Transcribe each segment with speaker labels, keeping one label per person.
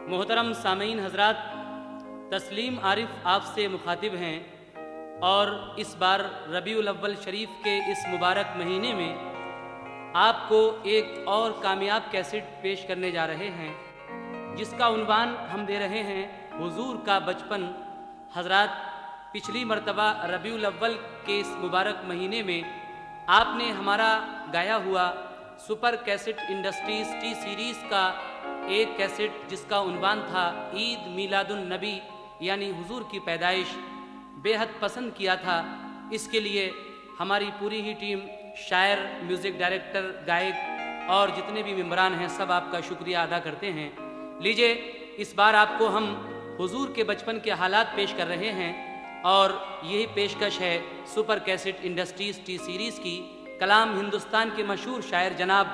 Speaker 1: मोहतरम सामीन हजरात, तस्लीम आरिफ आपसे मुखातिब हैं और इस बार रबीउल अव्वल शरीफ के इस मुबारक महीने में आपको एक और कामयाब कैसेट पेश करने जा रहे हैं, जिसका उन्वान हम दे रहे हैं हुजूर का बचपन। हजरात, पिछली मर्तबा रबीउल अव्वल के इस मुबारक महीने में आपने हमारा गाया हुआ super cassette industries T series का एक कैसेट जिसका उन्वान था ईद मीलादुन नबी यानी हुजूर की पैदाइश, बेहद पसंद किया था। इसके लिए हमारी पूरी ही टीम, शायर, म्यूज़िक डायरेक्टर, गायक और जितने भी मेम्बरान हैं, सब आपका शुक्रिया अदा करते हैं। लीजिए, इस बार आपको हम हुजूर के बचपन के हालात पेश कर रहे हैं और यही पेशकश है super cassette industries T series की। कलाम हिंदुस्तान के मशहूर शायर जनाब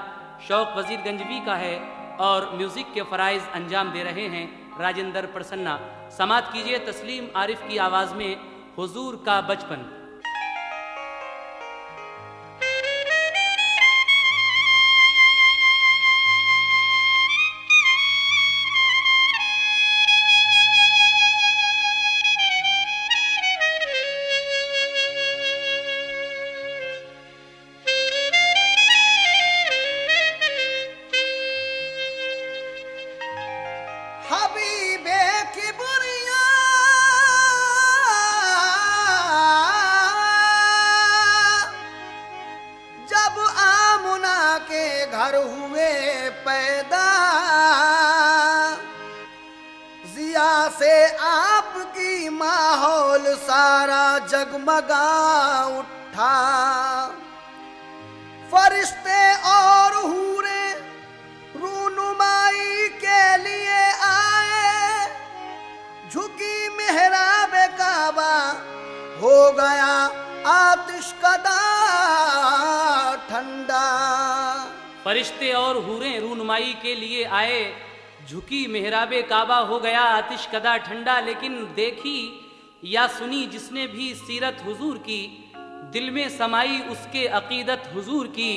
Speaker 1: शौक वजीर गंजवी का है और म्यूज़िक के फ़राइज़ अंजाम दे रहे हैं राजेंद्र प्रसन्ना। समात कीजिए तस्लीम आरिफ की आवाज़ में हुजूर का बचपन।
Speaker 2: घर हुए पैदा, जिया से आपकी माहौल सारा जगमगा उठा। फरिश्ते और हूरे रूनुमाई के लिए आए, झुकी मेहराब काबा हो गया आतिशकदा ठंडा।
Speaker 1: फरिश्ते और हूरें रूनुमाई के लिए आए, झुकी मेहराबे काबा हो गया आतिश कदा ठंडा। लेकिन देखी या सुनी जिसने भी सीरत हुजूर की, दिल में समाई उसके अकीदत हुजूर की,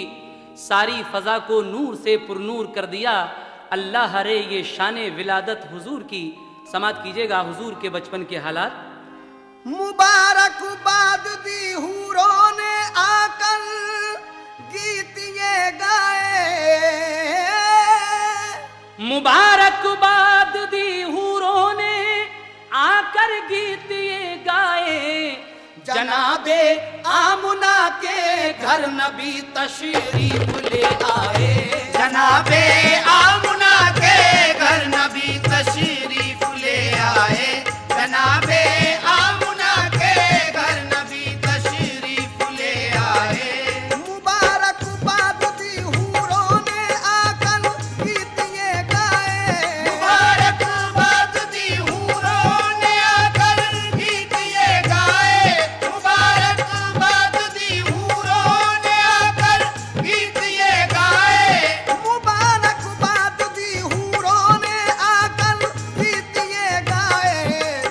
Speaker 1: सारी फजा को नूर से पुरनूर कर दिया। अल्लाह हरे ये शाने विलादत हुजूर की। समात कीजिएगा हुजूर के बचपन के हालात।
Speaker 2: मुबारकबाद दी हूरों ने आकर गीत ये गाए,
Speaker 1: मुबारकबाद दी हूरों ने आकर गीत ये गाए।
Speaker 2: जनाबे आमुना के घर नबी तशरीफ ले आए, जनाबे आमुना के घर नबी तशरीफ ले आए, जनाबे आमुना के घर नबी तशरीफ ले आए। मुबारकबाद दी हूरों ने आकर गीत ये गाए, मुबारकबाद दी हूरों ने आकर गीत ये गाए, मुबारकबाद दी हूरों ने आकर गीत ये गाए, मुबारकबाद दी हूरों ने आकर गीत ये गाए।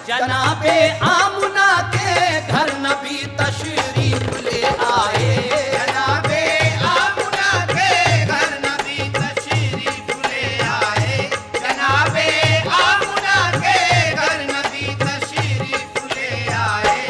Speaker 2: जनाबे आमुना के घर नबी तशरीफ ले आए, जनाबे आमुना के घर नबी तशरीफ ले आए, जनाबे आमुना के घर नबी तशरीफ ले आए।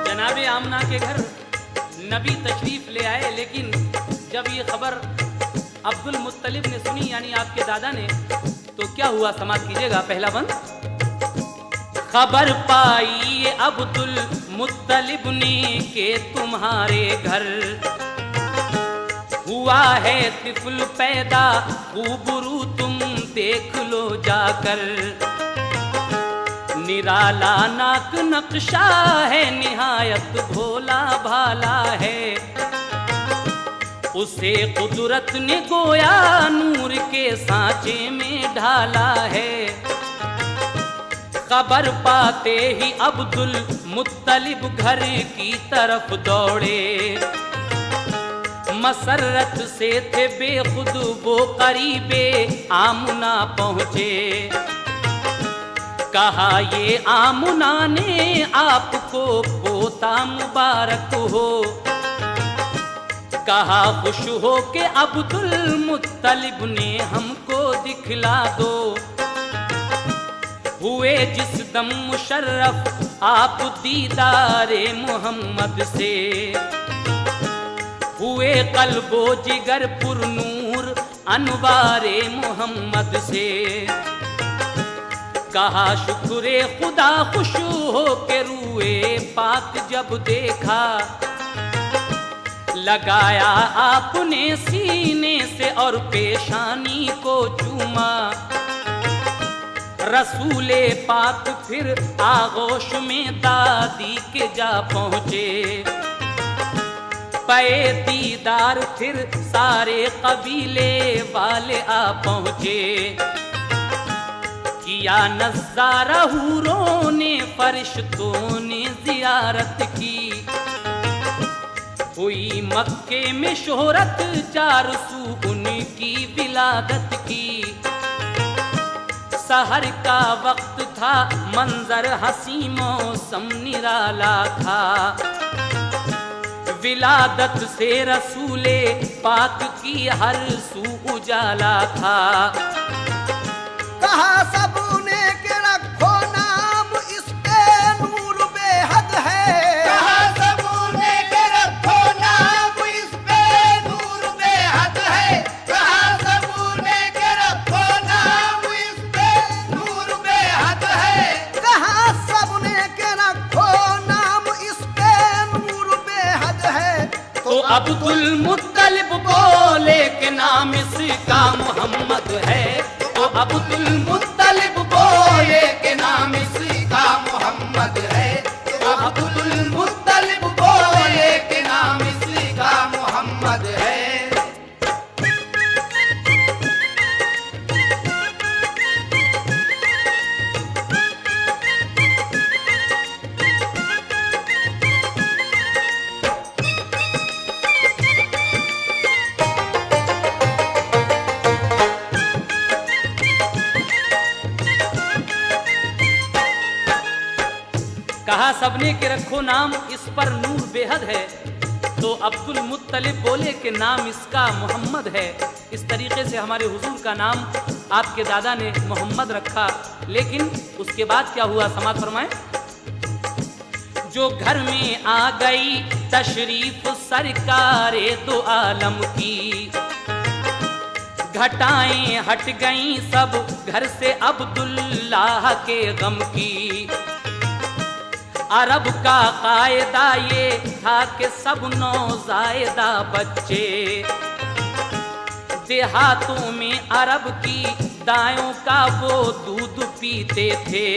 Speaker 1: जनाबे आमना के घर नबी तशरीफ ले आए। लेकिन जब ये खबर अब्दुल मुत्तलिब ने सुनी, यानी आपके दादा ने, तो क्या हुआ? समात कीजिएगा पहला बंद। खबर पाई अब्दुल मुत्तलिब ने के तुम्हारे घर हुआ है तिफल पैदा, खूबरू तुम देख लो जाकर। निराला नाक नक्शा है, निहायत भोला भाला है। उसे कुदरत ने गोया नूर के सांचे में ढाला है। खबर पाते ही अब्दुल मुत्तलिब घर की तरफ दौड़े। मसरत से थे बेखुद वो करीबे आमुना पहुँचे। कहा ये आमुना ने आपको पोता मुबारक हो। कहा खुश हो के अब्दुल मुत्तलिब ने हमको दिखला दो। हुए जिस दम मुशर्रफ आप दीदारे मोहम्मद से। हुए कल्बो जिगर पुरनूर अनवारे मोहम्मद से। कहा शुक्रे खुदा खुश हो के रूए पाक जब देखा। लगाया आपने सीने से और पेशानी को चूमा। रसूले पाक फिर आगोश में दादी के जा पहुँचे। पे दीदार फिर सारे कबीले वाले आ पहुँचे। किया नज़ारा हूरों ने फरिश्तों ने जियारत की। हुई मक्के में शोहरत 400 उनकी विलादत की। सहर का वक्त था मंजर हसी मौसम निराला था। विलादत से रसूले पाक की हर सू उजाला था।
Speaker 2: कहा सबने के रखो नाम इस पे नूर बेहद है। कहा सबने के रखो नाम इस पे नूर बेहद है। कहा सबने के रखो नाम इस पे नूर बेहद है। कहा सबने के रखो नाम इस पे नूर बेहद है।
Speaker 1: तो अब्दुल मुत्तलिब बोले के नाम इसका मोहम्मद है। तो अब्दुल मुत्तलिब बोले के नाम इसका मोहम्मद है। तो अब्दुल मुत्तलिब बोले के नाम इसका मोहम्मद है। कहा सबने के रखो नाम इस पर नूर बेहद है। तो अब्दुल मुत्तलिब बोले कि नाम इसका मोहम्मद है। इस तरीके से हमारे हुजूर का नाम आपके दादा ने मोहम्मद रखा। लेकिन उसके बाद क्या हुआ, समाअत फरमाएं। जो घर में आ गई तशरीफ सरकारे दो आलम की। घटाएं हट गईं सब घर से अब्दुल्लाह के गम की। अरब का कायदा ये था कि सब नौज़ायदा बच्चे देहातों में अरब की दायों का वो दूध पीते थे।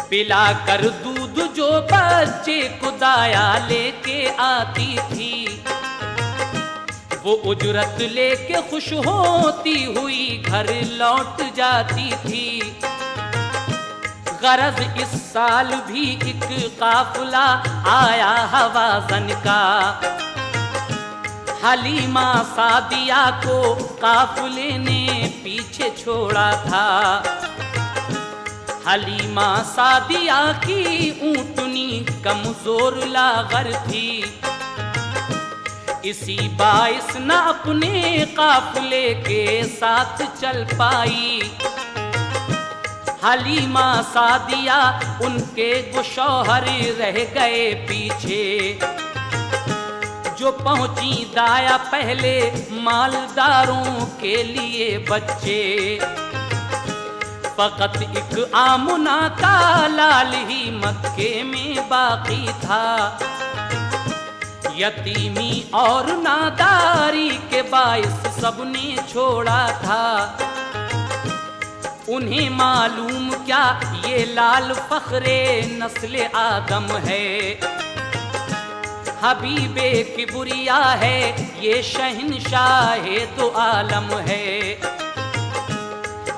Speaker 1: पिला कर दूध जो बच्चे को दाया लेके आती थी। वो उजरत लेके खुश होती हुई घर लौट जाती थी। गरज इस साल भी एक काफिला आया हवाज़न का। हलीमा सादिया को काफिले ने पीछे छोड़ा था। हलीमा सादिया की ऊँटनी कमजोर लागर थी। इसी बाइस न अपने काफिले के साथ चल पाई। हलीमा सादिया उनके गुशौहर रह गए पीछे। जो पहुंची दाया पहले मालदारों के लिए बच्चे। फकत एक आमुना का लाल ही मक्के में बाकी था। यतीमी और नादारी के बाइस सबने छोड़ा था। उन्हें मालूम क्या ये लाल फखरे नस्ले आदम है। हबीबे किबरिया है ये शहंशाह तो आलम है।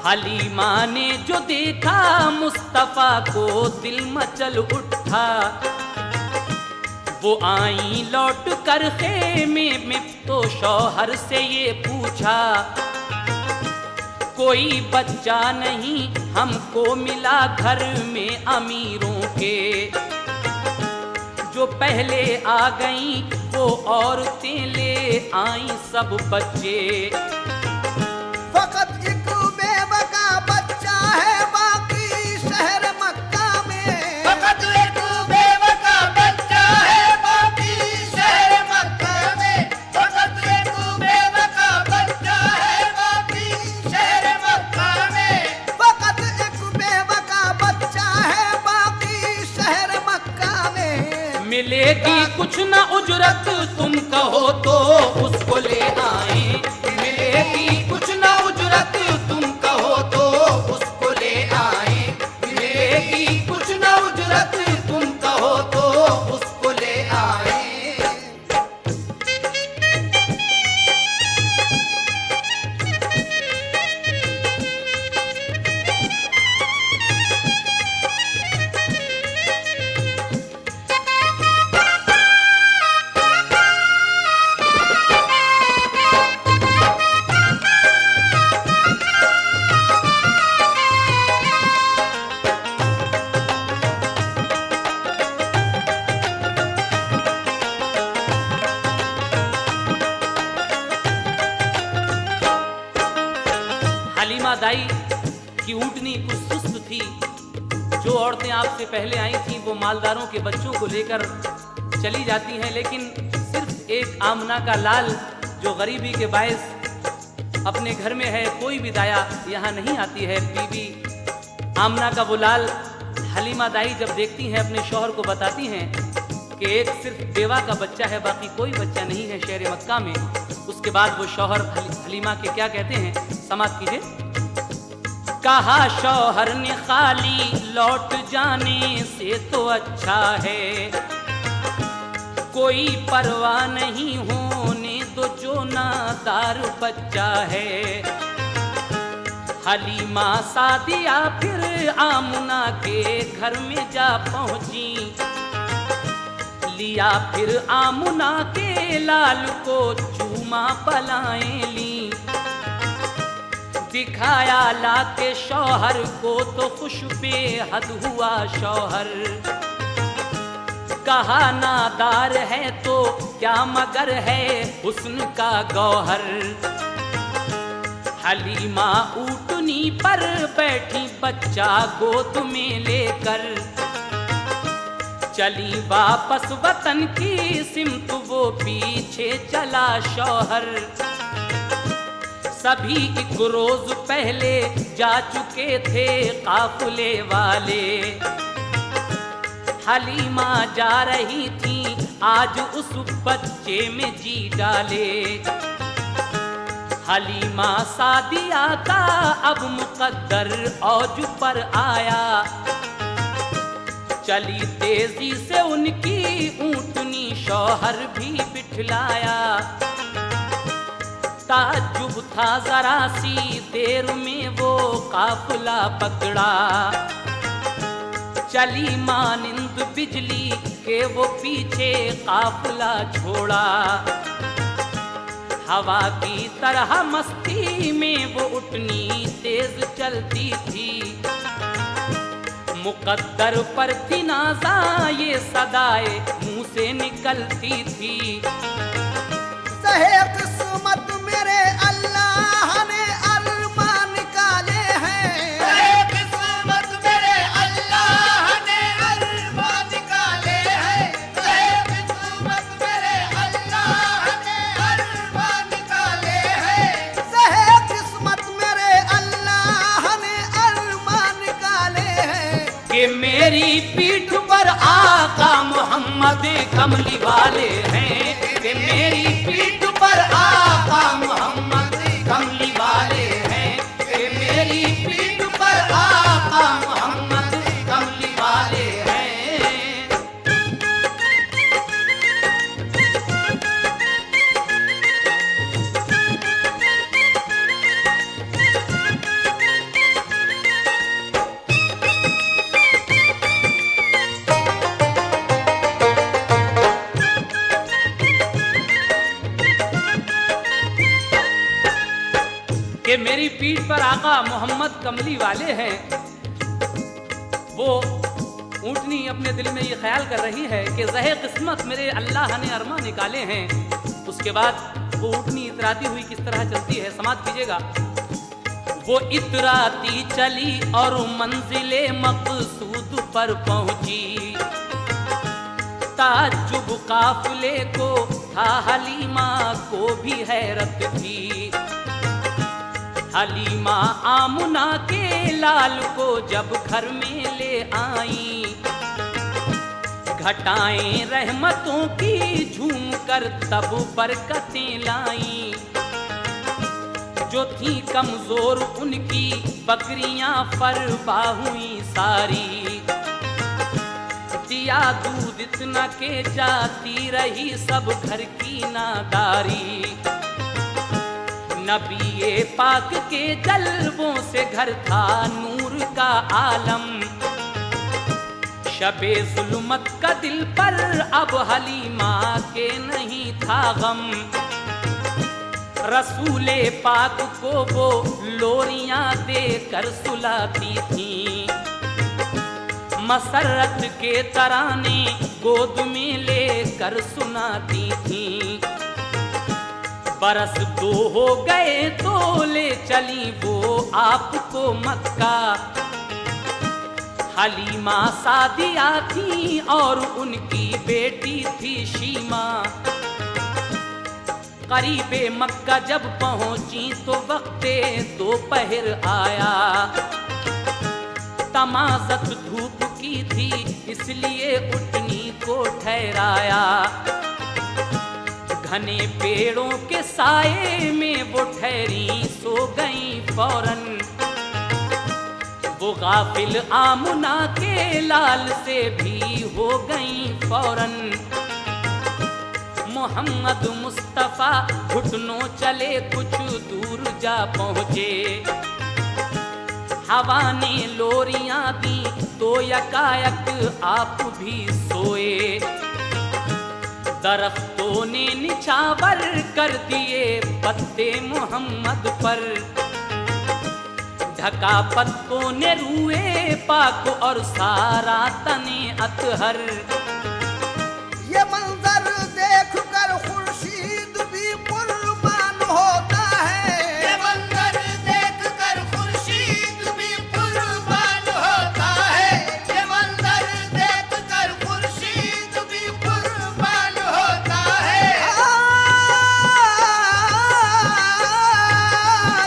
Speaker 1: हलीमा ने जो देखा मुस्तफा को दिल मचल उठा, वो आई लौट कर खेमे में तो शौहर से ये पूछा, कोई बच्चा नहीं हमको मिला घर में अमीरों के, जो पहले आ गई वो औरतें ले आई सब बच्चे।
Speaker 2: फकत एक बेवका बच्चा है बाकी शहर मक्का में, फकत एक बेवका बच्चा है बाकी शहर मक्का में, फकत एक बेवका बच्चा है बाकी शहर मक्का में, फकत एक बेवका बच्चा है बाकी शहर मक्का में।
Speaker 1: मिलेगी कुछ न उजरत तुम कहो तो उसको ले आए, मिलेगी कुछ न उजरत तुम कहो तो उसको ले आए, मिलेगी कुछ न उजरत तुम कहो तो उसको ले आए। हलीमा दाई की ऊँटनी कुछ सुस्त थी। जो औरतें आपसे पहले आई थीं वो मालदारों के बच्चों को लेकर चली जाती हैं, लेकिन सिर्फ एक आमना का लाल जो गरीबी के बायस अपने घर में है, कोई भी दाया यहाँ नहीं आती है। बीबी आमना का वो लाल हलीमा दाई जब देखती हैं अपने शौहर को बताती हैं कि एक सिर्फ बेवा का बच्चा है, बाकी कोई बच्चा नहीं है शहर मक्का में। उसके बाद वो शौहर हलीमा के क्या कहते हैं, समाप्त कीजिए। कहा शौहर ने खाली लौट जाने से तो अच्छा है, कोई परवाह नहीं होने दो जो नादार बच्चा है। हलीमा सादिया फिर आमुना के घर में जा पहुंची, लिया फिर आमुना के लाल को चूमा पलाएं ली, दिखाया लाके शौहर को तो खुश बेहद हुआ शौहर। कहा नादार है तो क्या मगर है हुस्न का गौहर। हलीमा ऊँटनी पर बैठी बच्चा गोद में लेकर, चली वापस वतन की सिमत वो पीछे चला शौहर। सभी एक रोज पहले जा चुके थे काफिले वाले, हलीमा जा रही थी आज उस बच्चे में जी डाले। हलीमा सादिया का अब मुकद्दर औज पर आया, चली तेजी से उनकी ऊँटनी शौहर भी बिठलाया। ताज्जुब था जरा सी देर में वो काफिला पकड़ा, चली मानिंद बिजली के वो पीछे काफिला छोड़ा। हवा की तरह मस्ती में वो उठनी तेज चलती थी, मुकद्दर पर थी नाज़ा ये सदाए मुंह से निकलती थी।
Speaker 2: सहे किस्मत मेरे अल्लाह ने अरमान निकाले हैं, सहे किस्मत मेरे अल्लाह ने अरमान निकाले हैं, सहे किस्मत मेरे अल्लाह ने अरमान निकाले हैं, सहे किस्मत मेरे अल्लाह ने अरमान निकाले हैं।
Speaker 1: कि मेरी पीठ पर आका मोहम्मद कमली वाले हैं, कि मेरी पीठ पर आका मोहम्मद कमली वाले हैं, कि मेरी पीठ पर आका मोहम्मद कमली वाले हैं। आका मोहम्मद कमली वाले हैं। वो ऊँटनी अपने दिल में ये ख्याल कर रही है कि ज़हे किस्मत मेरे अल्लाह ने अरमा निकाले हैं। उसके बाद वो ऊँटनी इतराती हुई किस तरह चलती है, समाप्त कीजिएगा। वो इतराती चली और मंजिले मकसूद पर पहुंची, ताज्जुब काफिले को था, हलीमा को भी हैरत थी। हलीमा आमुना के लाल को जब घर में ले आई, घटाएं रहमतों की झूम कर तब बरकतें लाई। जो थी कमजोर उनकी बकरियां फरबा हुई सारी, दिया दूध इतना के जाती रही सब घर की नादारी। नबी पाक के जलवों से घर था नूर का आलम, शबे जुल्मत का दिल पर अब हलीमा के नहीं था गम। रसूले पाक को वो लोरियां देकर सुलाती थी, मसरत के तराने गोद में लेकर सुनाती थी। बरस 2 हो गए तो ले चली वो आपको मक्का, हलीमा सादिया थी और उनकी बेटी थी शीमा। करीबे मक्का जब पहुंची तो वक्ते दोपहर आया, तमाज़त धूप की थी इसलिए ऊँटनी को ठहराया। घने पेड़ों के साए में वो ठहरी सो गई फौरन, वो गाफिल आमुना के लाल से भी हो गई फौरन। मोहम्मद मुस्तफा घुटनों चले कुछ दूर जा पहुँचे, हवा ने लोरियां दी तो यकायक आप भी सोए। दरख्तों ने निछावर कर दिए पत्ते मोहम्मद पर, ढका पत्तों ने रूए पाक और सारा तने अतहर।
Speaker 2: ये मंजर देख कर खुर्शीद भी कुर्बान होता है, ये मंजर देख कर खुर्शीद भी कुर्बान होता है, ये मंजर देख कर खुर्शीद भी कुर्बान होता है।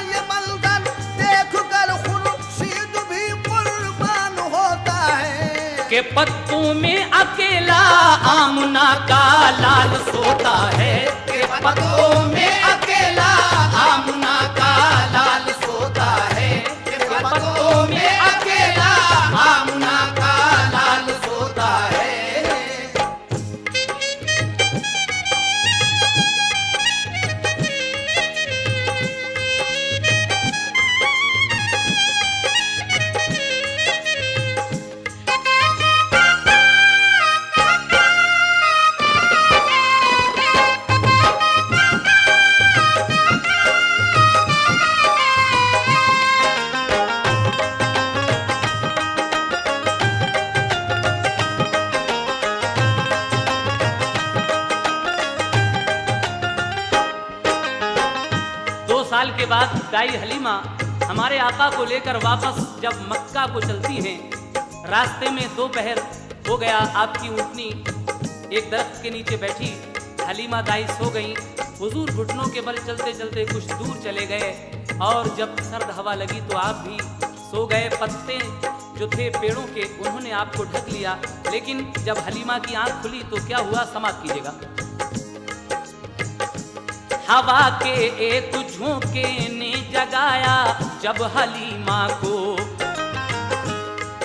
Speaker 2: ये मंजर देख कर खुर्शीद भी कुर्बान होता है,
Speaker 1: के पत्तों में अकेला आमुना का लाल सोता है,
Speaker 2: के पत्तों में अकेला आमुना का लाल सोता है, के पत्तों में अकेला आमुना का लाल सोता है।
Speaker 1: साल के बाद दाई हलीमा हमारे आका को लेकर वापस जब मक्का को चलती हैं, रास्ते में दोपहर हो गया। आपकी ऊँटनी एक दरख्त के नीचे बैठी, हलीमा दाई सो गई। हुजूर घुटनों के बल चलते चलते कुछ दूर चले गए और जब सर्द हवा लगी तो आप भी सो गए। पत्ते जो थे पेड़ों के उन्होंने आपको ढक लिया, लेकिन जब हलीमा की आंख खुली तो क्या हुआ, समाप्त कीजिएगा। हवा के एक झोंके ने जगाया जब हलीमा को,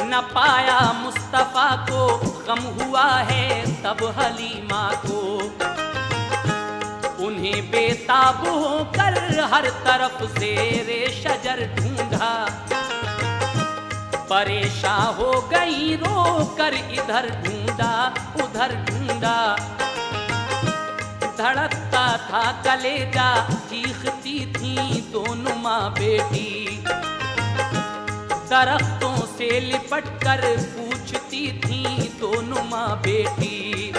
Speaker 1: न पाया मुस्तफा को गम हुआ है तब हलीमा को। उन्हें बेताब होकर हर तरफ से रे शजर ढूंढा, परेशान हो गई रो कर इधर ढूंढा उधर ढूंढा। धड़कता था कलेजा, चीखती थी दोनों माँ बेटी। दरख्तों से लिपट कर पूछती थी दोनों माँ बेटी,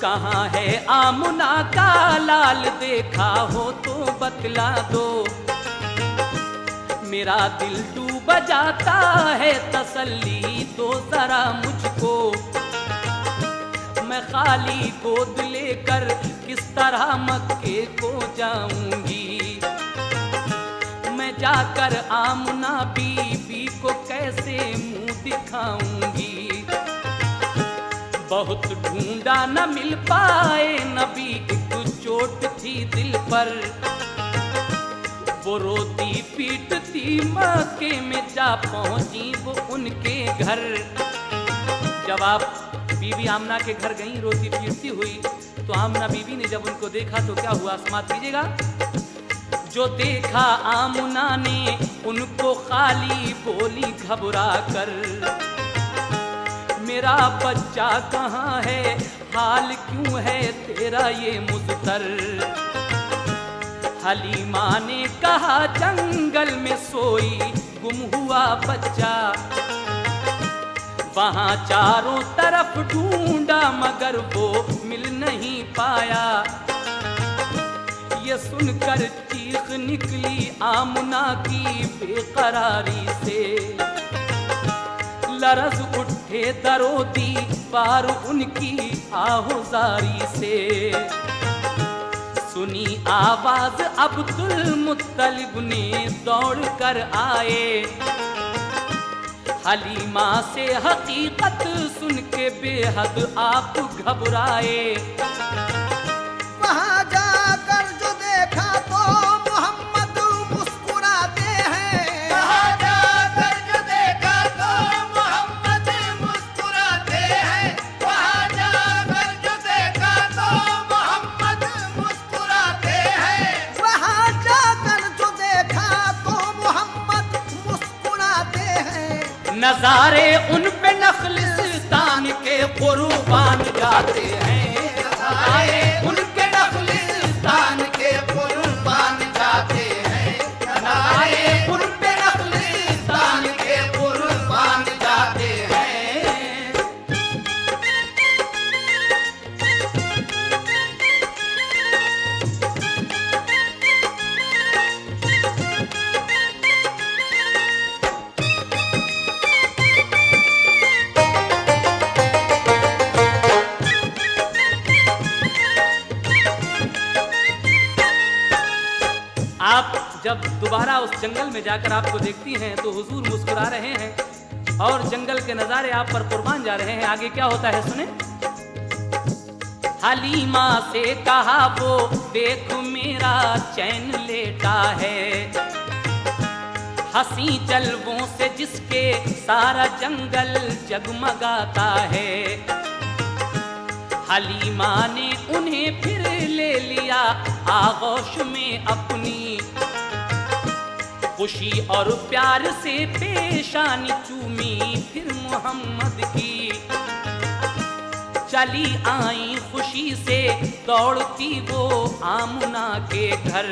Speaker 1: कहाँ है आमुना का लाल, देखा हो तो बतला दो। मेरा दिल डूब जाता है, तसल्ली दो जरा मुझको। मैं खाली गोद लेकर किस तरह मक्के को जाऊंगी, मैं जाकर आमना बीबी को कैसे मुंह दिखाऊंगी। बहुत ढूंढा न मिल पाए नबी, एक चोट थी दिल पर, वो रोती पीटती मक्के में जा पहुंची वो उनके घर। जब आप बीबी आमना के घर गई रोती पीटती हुई, तो आमना बीबी ने जब उनको देखा तो क्या हुआ, समाप्त कीजिएगा। जो देखा आमना ने उनको खाली बोली घबरा कर, मेरा बच्चा कहाँ है, हाल क्यों है तेरा ये मुज़तर। हलीमा ने कहा जंगल में सोई गुम हुआ बच्चा, वहां चारों तरफ ढूंढा मगर वो मिल नहीं पाया। ये सुनकर चीख निकली आमना की बेकरारी से, लरज़ उठे दरो दीवार उनकी आहोजारी से। सुनी आवाज अब्दुल मुत्तलिब ने दौड़ कर आए, हलीमा से हकीकत सुन के बेहद आप घबराए।
Speaker 2: वहाँ जाकर जो देखा तो मोहम्मद मुस्कुराते हैं, वहाँ जाकर जो देखा तो मोहम्मद मुस्कुराते हैं, वहाँ जाकर जो देखा तो मोहम्मद मुस्कुराते हैं, वहाँ जाकर जो देखा तो मोहम्मद मुस्कुराते हैं।
Speaker 1: नजारे उन पे नखलिस्तान के कुर्बान जाते हैं,
Speaker 2: नजारे उनके नखलिस्तान के कुर्बान जाते हैं, नजारे उन पे नखलिस्तान के कुर्बान जाते हैं।
Speaker 1: आप जब दोबारा उस जंगल में जाकर आपको देखती हैं तो हुजूर मुस्कुरा रहे हैं और जंगल के नजारे आप पर कुर्बान जा रहे हैं। आगे क्या होता है सुने। हलीमा से कहा वो देख मेरा चैन लेटा है, हंसी जलवों से जिसके सारा जंगल जगमगाता है। हलीमा ने उन्हें फिर ले लिया आगोश में अपनी, खुशी और प्यार से पेशानी चूमी फिर मोहम्मद की। चली आई खुशी से दौड़ती वो आमना के घर,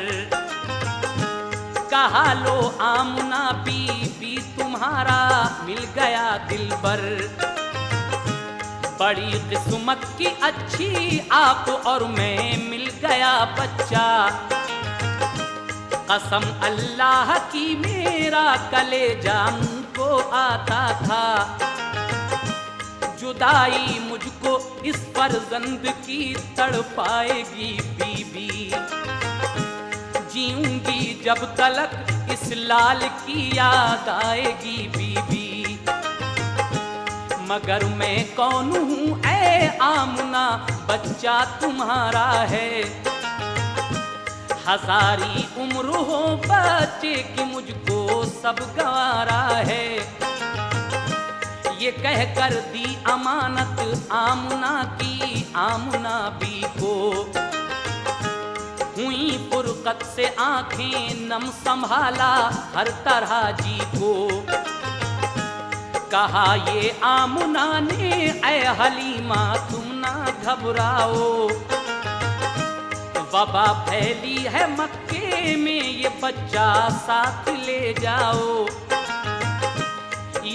Speaker 1: कहा लो आमना बीबी तुम्हारा मिल गया दिलबर। बड़ी किस्मत की अच्छी आप और मैं मिल गया बच्चा, कसम अल्लाह की मेरा कलेजा मुझको आता था। जुदाई मुझको इस फर्जंद की तड़पाएगी बीबी, जीऊंगी जब तलक इस लाल की याद आएगी बीबी। मगर मैं कौन हूँ ऐ आमना, बच्चा तुम्हारा है। हजारी उम्र हो बच्चे की मुझको सब गवारा है। ये कह कर दी अमानत आमना की आमना बी को, हुई फुरकत से आंखें नम संभाला हर तरह जी को। कहा ये आमना ने ऐ हलीमा तुम ना घबराओ, वबा फैली है मक्के में ये बच्चा साथ ले जाओ।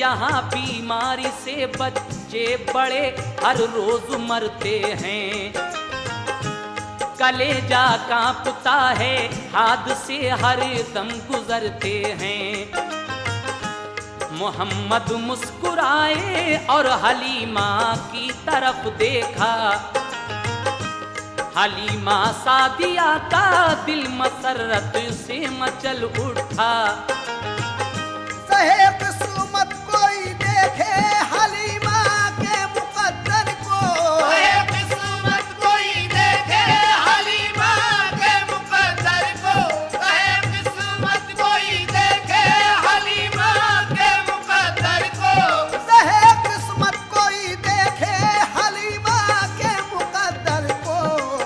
Speaker 1: यहाँ बीमारी से बच्चे बड़े हर रोज मरते हैं। कलेजा कांपता है, हादसे हर दम गुजरते हैं। मोहम्मद मुस्कुराए और हलीमा की तरफ देखा। हलीमा सादिया का दिल मसरत से मचल उठा।
Speaker 2: सहे किस्मत कोई देखे हलीमा के मुकद्दर को। सहे किस्मत कोई देखे हलीमा के मुकद्दर को। सहे किस्मत कोई देखे हलीमा के मुकद्दर को। सहे किस्मत कोई देखे हलीमा के मुकद्दर को।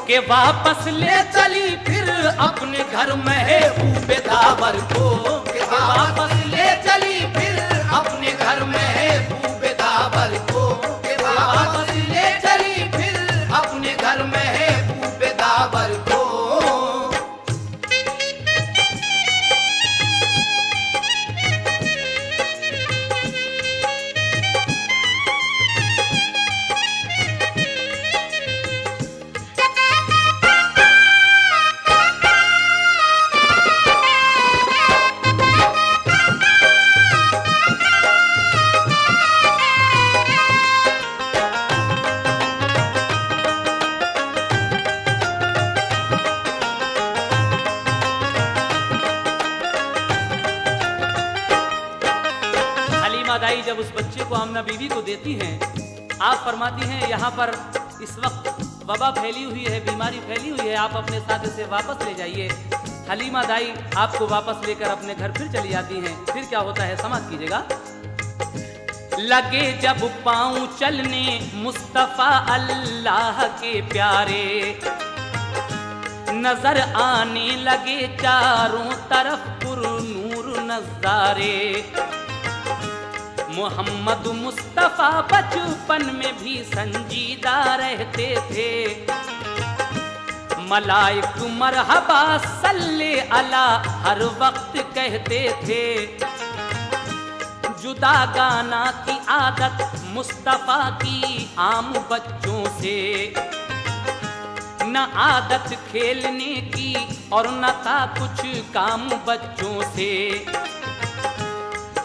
Speaker 1: के वापस ले चली फिर अपने घर महबूबे दावर को। के वापस ले चली फिर अपने घर महबूबे दावर को। के वापस ले चली फिर अपने घर महबूबे दावर को। दाई जब उस बच्चे को आमना बीवी को देती हैं, आप फरमाती हैं यहाँ पर इस वक्त वबा फैली हुई है, बीमारी फैली हुई है, आप अपने साथ इसे वापस ले जाइए। हलीमा दाई आपको वापस लेकर अपने घर फिर चली जाती हैं। फिर क्या होता है समाप्त कीजिएगा। लगे जब पाँव चलने मुस्तफा अल्लाह के प्यारे, नजर आने लगे चारों तरफ पुरनूर नजारे। मोहम्मद मुस्तफा बचपन में भी संजीदा रहते थे। मलाइक मरहबा सल्ले अला हर वक्त कहते थे। जुदा गाना की आदत मुस्तफा की आम बच्चों से, न आदत खेलने की और न था कुछ काम बच्चों से।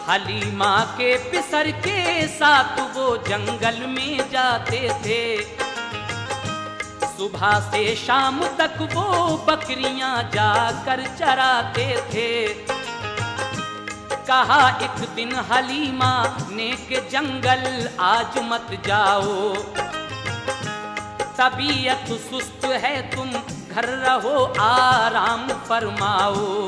Speaker 1: हलीमा के पिसर के साथ वो जंगल में जाते थे। सुबह से शाम तक वो बकरियां जाकर चराते थे। कहा एक दिन हलीमा ने के जंगल आज मत जाओ, तबीयत सुस्त है तुम घर रहो आराम फरमाओ।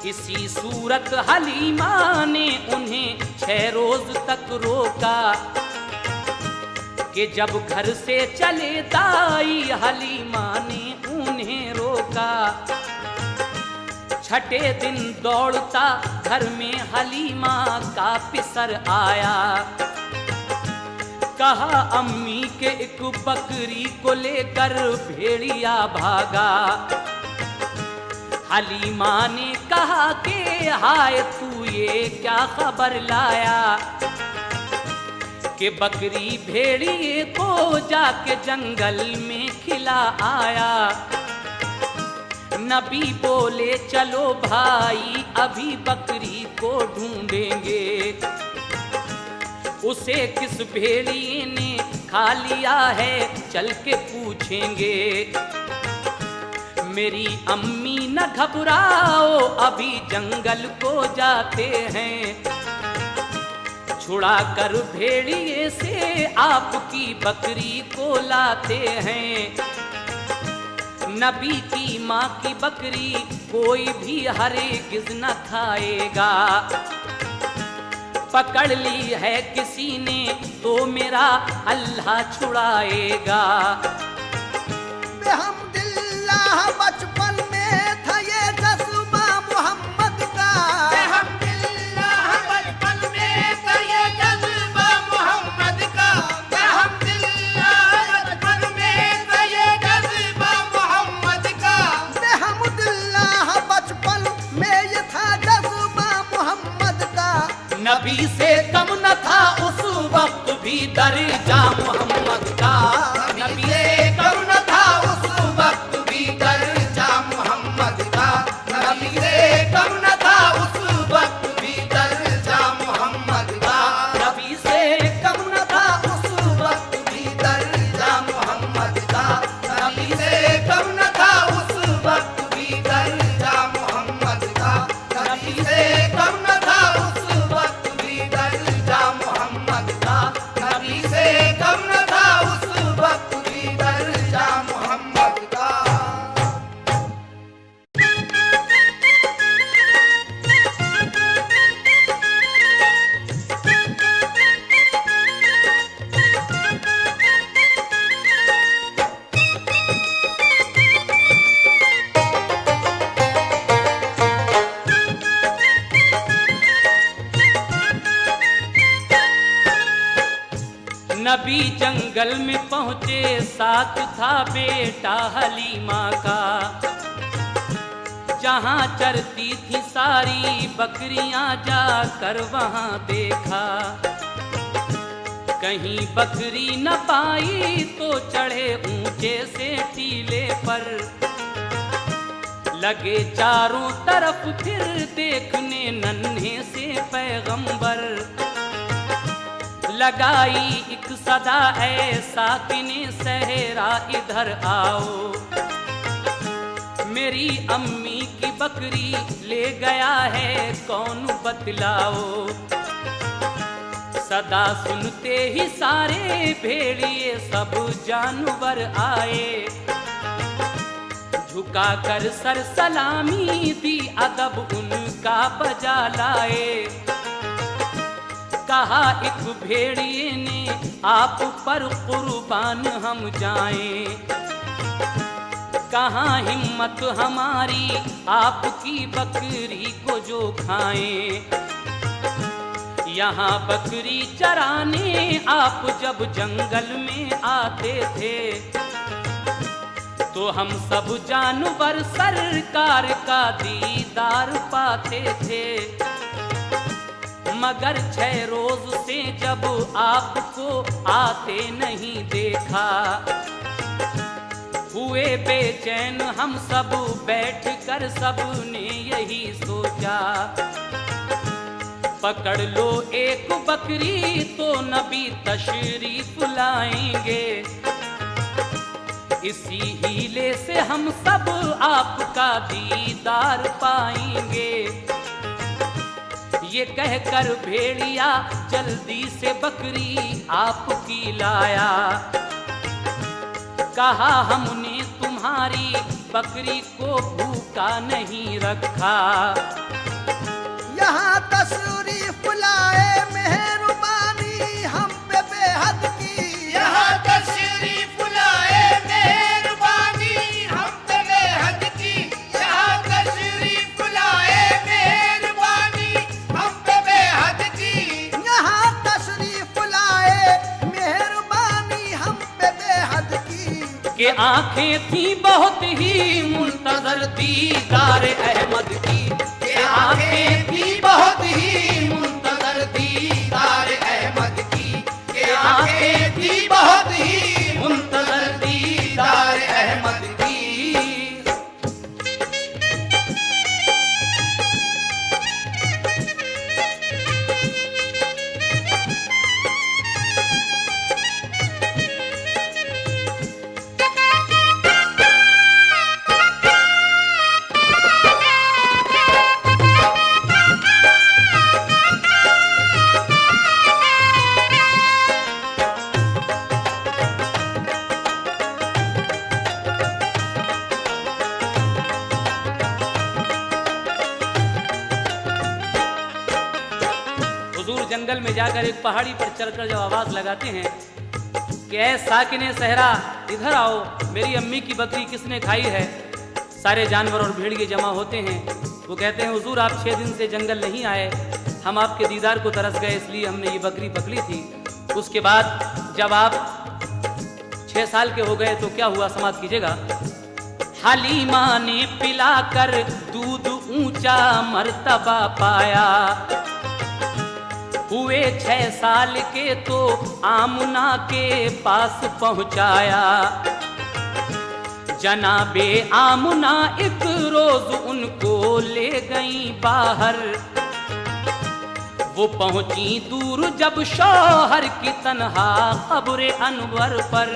Speaker 1: इसी सूरत हलीमा ने उन्हें 6 रोज तक रोका कि जब घर से चले दाई हलीमा ने उन्हें रोका। छठे दिन दौड़ता घर में हलीमा का पिसर आया। कहा अम्मी के एक बकरी को लेकर भेड़िया भागा। हलीमा ने कहा कि हाय तू ये क्या खबर लाया कि बकरी भेड़िए को जाके जंगल में खिला आया। नबी बोले चलो भाई अभी बकरी को ढूंढेंगे, उसे किस भेड़िए ने खा लिया है चल के पूछेंगे। मेरी अम्मी न घबराओ अभी जंगल को जाते हैं, छुड़ा कर भेड़िए से आपकी बकरी को लाते हैं। नबी की माँ की बकरी कोई भी हरगिज़ न खाएगा। पकड़ ली है किसी ने तो मेरा अल्लाह छुड़ाएगा।
Speaker 2: बेहम्दुलिल्लाह बचपन में था ये जज्बा मोहम्मद का। बेहम्दुलिल्लाह बचपन में था ये जज्बा मोहम्मद का। बेहम्दुलिल्लाह बचपन में था ये जज्बा मोहम्मद का। बेहम्दुलिल्लाह बचपन में ये था जज्बा मोहम्मद का।
Speaker 1: नबी से कम न था उस वक्त भी दर्जा मोहम्मद का,
Speaker 2: नबी से कम न था उस वक्त भी दर्जा मोहम्मद का, नबी से कम न था उस वक्त भी दर्जा मोहम्मद का,
Speaker 1: नबी से
Speaker 2: कम न था उस वक्त भी दर्जा मोहम्मद का, नबी से कम न था उस वक्त भी दर्जा मोहम्मद का, नबी से कम न था उस वक्त भी दर्जा मोहम्मद का, नबी से कम न था उस वक्त भी दर्जा मोहम्मद का।
Speaker 1: नबी जंगल में पहुंचे, साथ था बेटा हलीमा का, जहां चरती थी सारी बकरियां जाकर वहां देखा, कहीं बकरी न पाई तो चढ़े ऊंचे से टीले पर, लगे चारों तरफ फिर देखने नन्हे से पैगंबर, लगाई एक सदा ऐसा किने सहरा इधर आओ, मेरी अम्मी की बकरी ले गया है कौन बतलाओ। सदा सुनते ही सारे भेड़िए सब जानवर आए, झुका कर सर सलामी दी अदब उनका बजा लाए, कहा एक भेड़िए ने आप पर कुर्बान हम जाएं, कहाँ हिम्मत हमारी आपकी बकरी को जो खाएं, यहाँ बकरी चराने आप जब जंगल में आते थे, तो हम सब जानवर सरकार का दीदार पाते थे, मगर 6 रोज से जब आपको आते नहीं देखा, हुए बेचैन हम सब बैठ कर सबने यही सोचा, पकड़ लो एक बकरी तो नबी तशरीफ लाएंगे, इसी हीले से हम सब आपका दीदार पाएंगे। ये कहकर भेड़िया जल्दी से बकरी आपकी लाया, कहा हमने तुम्हारी बकरी को भूखा नहीं रखा,
Speaker 2: यहाँ तशरीफ लाए मेहरबानी हम पे बेहद की, यहाँ तशरीफ लाए मेहरबानी हम पे बेहद की, यहाँ तशरीफ लाए मेहरबानी हम पे बेहद की, यहाँ तशरीफ लाए मेहरबानी हम पे बेहद की,
Speaker 1: कि आंखें थी बहुत ही मुंतजर दीदार अहमद की,
Speaker 2: आंखें थी बहुत ही मुंतजर दीदार अहमद की, के आंखें थी बहुत ही मुंतजर दीदार अहमद की।
Speaker 1: जंगल में जाकर एक पहाड़ी पर चढ़कर जब आवाज लगाते हैं कि ऐ साकिने सहरा इधर आओ, मेरी अम्मी की बकरी किसने खाई है, सारे जानवर और भेड़िए जमा होते हैं। वो कहते हैं हुजूर आप 6 दिन से जंगल नहीं आए, हम आपके दीदार को तरस गए इसलिए हमने ये बकरी पकड़ी थी। उसके बाद जब आप 6 साल के हो गए तो क्या हुआ समाप्त कीजिएगा। हलीमा ने पिलाकर दूध ऊंचा मर्तबा पाया, हुए 6 साल के तो आमुना के पास पहुंचाया। जनाबे आमुना एक रोज उनको ले गई बाहर। वो पहुंची दूर जब शौहर की तन्हा कब्र अनवर पर।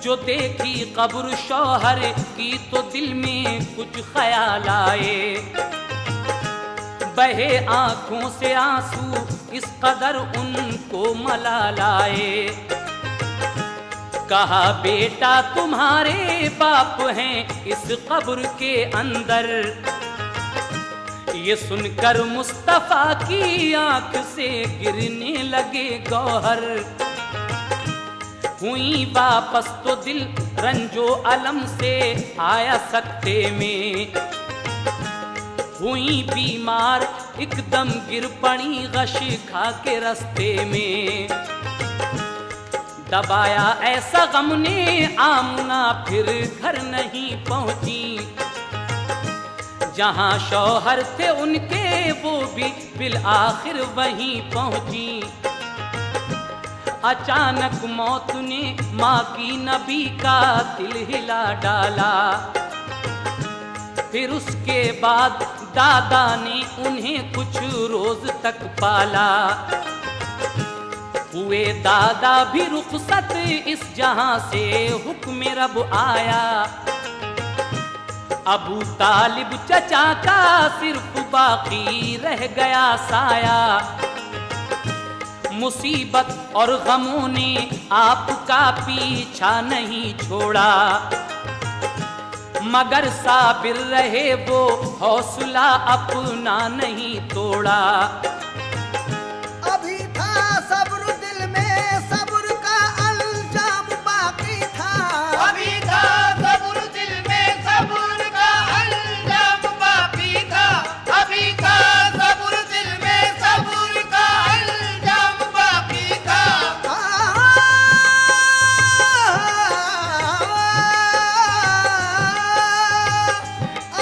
Speaker 1: जो देखी कब्र शौहर की तो दिल में कुछ ख्याल आए। बहे आंखों से आंसू इस कदर उनको मलाल आए। कहा बेटा तुम्हारे बाप हैं इस कब्र के अंदर। ये सुनकर मुस्तफा की आंख से गिरने लगे गौहर। हुई वापस तो दिल रंजो अलम से आया सकते में। हुई बीमार एकदम गिर पड़ी गश खा के रास्ते में। दबाया ऐसा गम ने आमुना फिर घर नहीं पहुंची। जहां शौहर थे उनके वो भी बिल आखिर वहीं पहुंची। अचानक मौत ने माँ की नबी का दिल हिला डाला। फिर उसके बाद दादा ने उन्हें कुछ रोज तक पाला। हुए दादा भी रुखसत इस जहां से हुक्म रब आया। अबू तालिब चचा का सिर्फ बाकी रह गया साया। मुसीबत और गमों ने आपका पीछा नहीं छोड़ा। मगर साबिर रहे वो हौसला अपना नहीं तोड़ा।
Speaker 2: अभी था सब्र दिल में सब्र का अल्जाम बाकी था। अभी था सब्र दिल में सब्र का अल्जाम बाकी था। अभी था सब्र दिल में सब्र का अल्जाम बाकी था।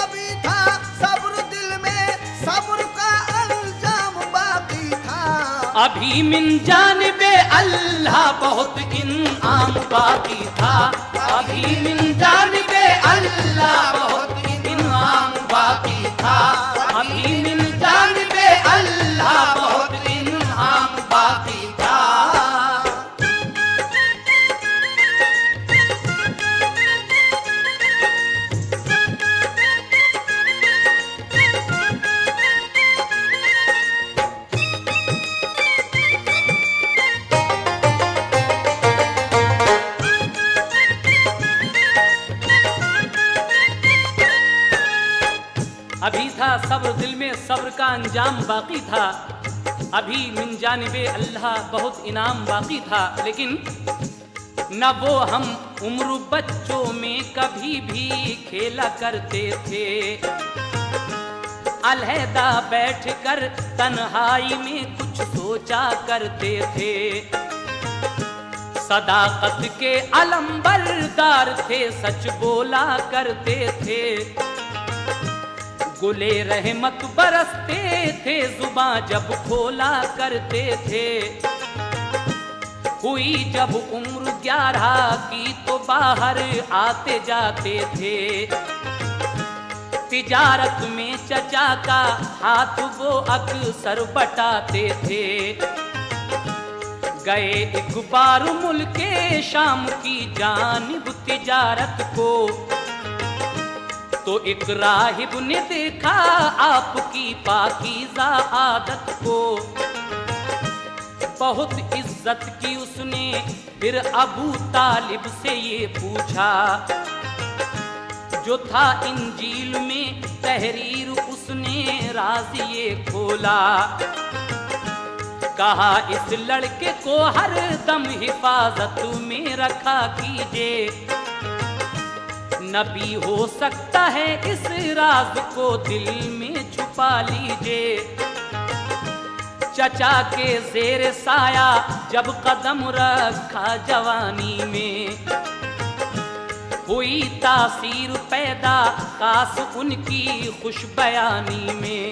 Speaker 2: अभी था सब्र दिल में सब्र का अल्जाम बाकी था।
Speaker 1: अभी मिन जानिबे अल्लाह बहुत इनाम बाकी था। अभी मिन जानिबे अल्लाह बहुत इनाम बाकी था। अभी मिन जानिबे अल्लाह बहुत इनाम बाकी था। अभी था सब्र दिल में सब्र का अंजाम बाकी था। अभी मिन जानिबे अल्लाह बहुत इनाम बाकी था। लेकिन न वो हम उम्र बच्चों में कभी भी खेला करते थे। अलहदा बैठकर तन्हाई में कुछ सोचा करते थे। सदाकत के अलंबरदार थे सच बोला करते थे। गुले रहमत बरसते थे जुबां जब खोला करते थे। हुई जब उम्र 11 की तो बाहर आते जाते थे। तिजारत में चचा का हाथ वो अक्सर बटाते थे। गए एक बार मुल्के शाम की जानिब तिजारत को। तो एक राहिब ने देखा आपकी पाकीज़ा आदत को। बहुत इज्जत की उसने फिर अबू तालिब से ये पूछा। जो था इंजील में तहरीर उसने राज ये खोला। कहा इस लड़के को हर दम हिफाजत में रखा कीजिए। नबी हो सकता है इस राज को दिल में छुपा लीजिए। चचा के जेर साया जब कदम रखा जवानी में। हुई तासीर पैदा खास उनकी खुश बयानी में।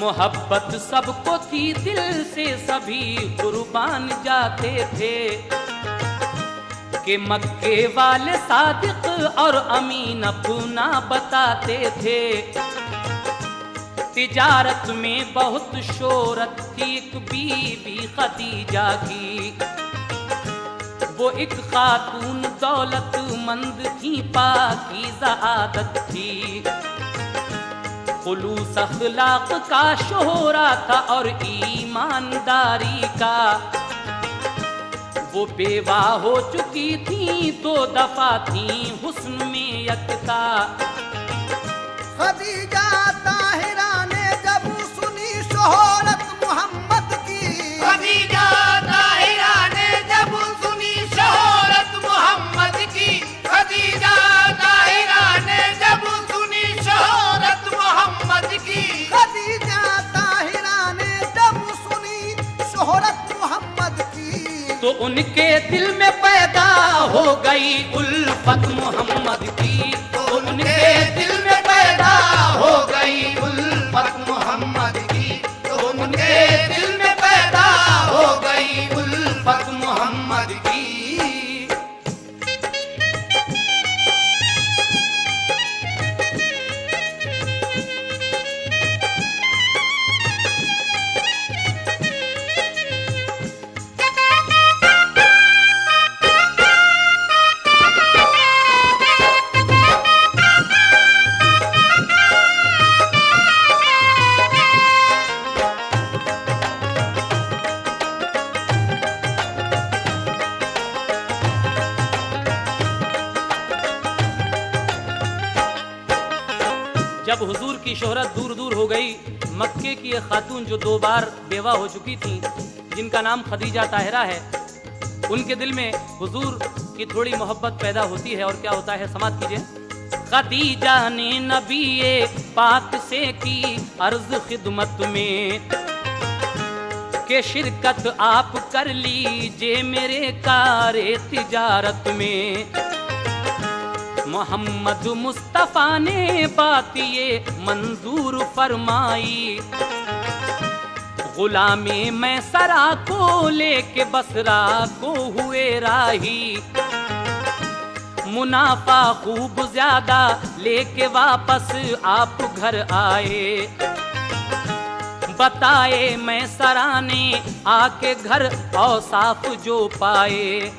Speaker 1: मोहब्बत सबको थी दिल से सभी कुर्बान जाते थे कि मक्के वाले सादिक और अमीन अपना बताते थे। तिजारत में बहुत शोहरत थी एक बीबी खदीजा की, वो एक खातून दौलतमंद थी, पाकीज़ा आदत थी। खुलूस अखलाक का शोहरा था और ईमानदारी का, वो बेवा हो चुकी थी, 2 दफा थी हुस्न में यकता।
Speaker 2: खदीजा ताहिरा ने जब सुनी शोहरत मोहम्मद की, खदीजा ताहिरा ने जब सुनी शोहरत मोहम्मद की, खदीजा ताहिरा ने जब सुनी शोहरत मोहम्मद की, खदीजा ताहिरा ने जब सुनी शोहरत मोहम्मद की,
Speaker 1: तो उनके दिल में पैदा हो गई उल्फत मोहम्मद की, तो उनके दिल में पैदा
Speaker 2: हो गई उल्फत मोहम्मद की, तो उनके दिल में पैदा हो गई उल्फत मोहम्मद की।
Speaker 1: जब हुजूर की शोहरत दूर दूर हो गई, मक्के की एक खातून जो 2 बार बेवा हो चुकी थी, जिनका नाम खदीजा ताहिरा है, उनके दिल में हुजूर की थोड़ी मोहब्बत पैदा होती है। और क्या होता है, समात कीजिए। खदीजा ने नबी पाक से की अर्ज खिदमत में के शिरकत आप कर लीजिए मेरे कारे तिजारत में। मोहम्मद मुस्तफ़ा ने बात ये मंजूर फरमाई, गुलामे मैं सरा को लेके बसरा को हुए राही। मुनाफा खूब ज्यादा लेके वापस आप घर आए, बताए मैं सरा ने आके घर औसाफ जो पाए